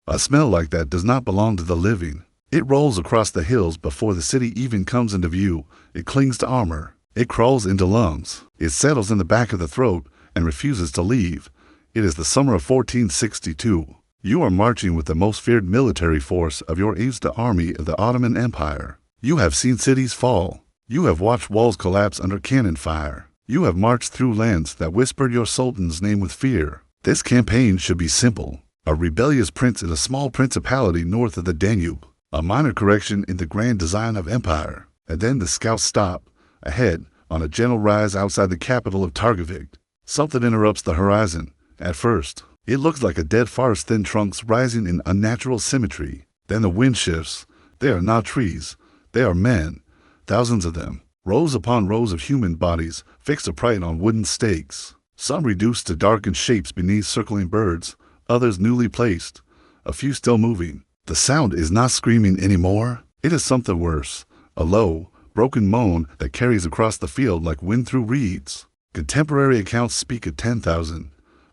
A smell like that does not belong to the living. It rolls across the hills before the city even comes into view. It clings to armor. It crawls into lungs. It settles in the back of the throat and refuses to leave. It is the summer of 1462. You are marching with the most feared military force of your age, the army of the Ottoman Empire. You have seen cities fall. You have watched walls collapse under cannon fire. You have marched through lands that whispered your sultan's name with fear. This campaign should be simple. A rebellious prince in a small principality north of the Danube. A minor correction in the grand design of empire. And then the scouts stop, ahead, on a gentle rise outside the capital of Targovik. Something interrupts the horizon. At first, it looks like a dead forest's thin trunks rising in unnatural symmetry. Then the wind shifts. They are not trees. They are men. Thousands of them. Rows upon rows of human bodies, fixed upright on wooden stakes. Some reduced to darkened shapes beneath circling birds, others newly placed, a few still moving. The sound is not screaming anymore. It is something worse. A low, broken moan that carries across the field like wind through reeds. Contemporary accounts speak of 10,000.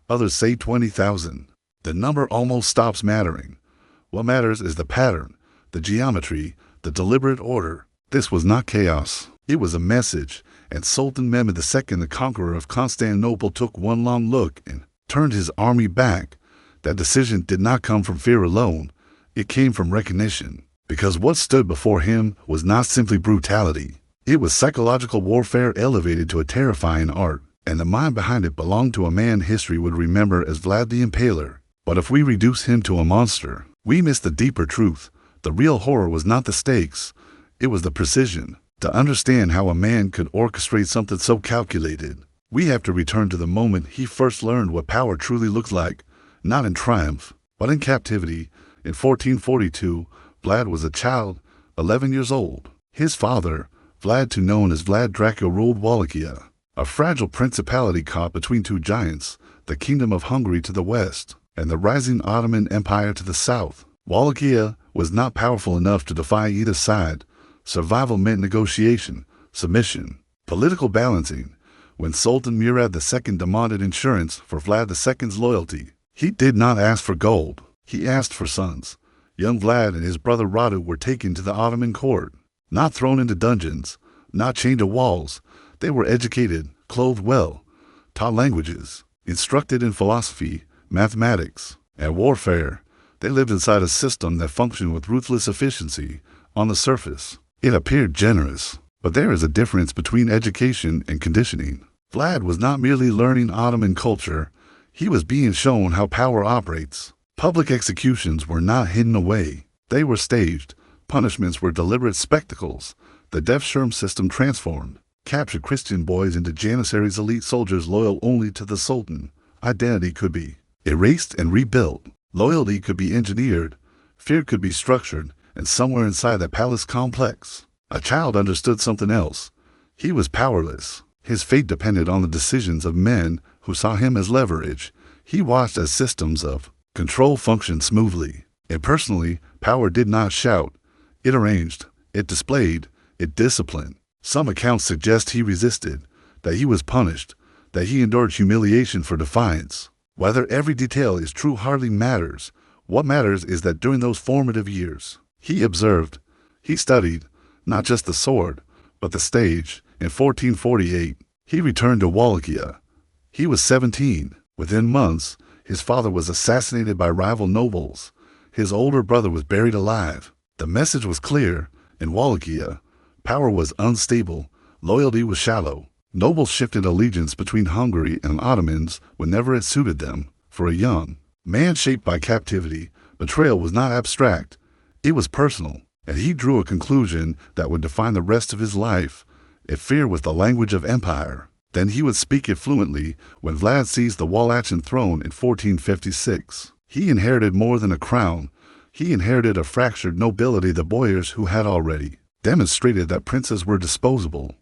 Others say 20,000. The number almost stops mattering. What matters is the pattern, the geometry, the deliberate order. This was not chaos. It was a message, and Sultan Mehmed II, the conqueror of Constantinople, took one long look and turned his army back. That decision did not come from fear alone. It came from recognition, because what stood before him was not simply brutality. It was psychological warfare elevated to a terrifying art, and the mind behind it belonged to a man history would remember as Vlad the Impaler. But if we reduce him to a monster, we miss the deeper truth. The real horror was not the stakes, it was the precision. To understand how a man could orchestrate something so calculated, we have to return to the moment he first learned what power truly looks like, not in triumph, but in captivity. In 1442, Vlad was a child, 11 years old. His father, Vlad II, known as Vlad Dracula, ruled Wallachia, a fragile principality caught between two giants, the Kingdom of Hungary to the west, and the rising Ottoman Empire to the south. Wallachia was not powerful enough to defy either side. Survival meant negotiation, submission, political balancing. When Sultan Mehmed II demanded insurance for Vlad II's loyalty, he did not ask for gold. He asked for sons. Young Vlad and his brother Radu were taken to the Ottoman court, not thrown into dungeons, not chained to walls. They were educated, clothed well, taught languages, instructed in philosophy, mathematics, and warfare. They lived inside a system that functioned with ruthless efficiency. On the surface, it appeared generous, but there is a difference between education and conditioning. Vlad was not merely learning Ottoman culture, he was being shown how power operates. Public executions were not hidden away. They were staged. Punishments were deliberate spectacles. The death sherm system transformed, captured Christian boys into Janissaries, elite soldiers loyal only to the Sultan. Identity could be erased and rebuilt. Loyalty could be engineered. Fear could be structured. And somewhere inside that palace complex, a child understood something else. He was powerless. His fate depended on the decisions of men who saw him as leverage. He watched as systems of control functioned smoothly. Impersonally, power did not shout. It arranged, it displayed, it disciplined. Some accounts suggest he resisted, that he was punished, that he endured humiliation for defiance. Whether every detail is true hardly matters. What matters is that during those formative years, he observed, he studied, not just the sword, but the stage. In 1448, he returned to Wallachia. He was 17. Within months, his father was assassinated by rival nobles. His older brother was buried alive. The message was clear. In Wallachia, power was unstable, loyalty was shallow. Nobles shifted allegiance between Hungary and Ottomans whenever it suited them. For a young man shaped by captivity, betrayal was not abstract. It was personal, and he drew a conclusion that would define the rest of his life. If fear was the language of empire, then he would speak it fluently. When Vlad seized the Wallachian throne in 1456, he inherited more than a crown. He inherited a fractured nobility. The boyars who had already demonstrated that princes were disposable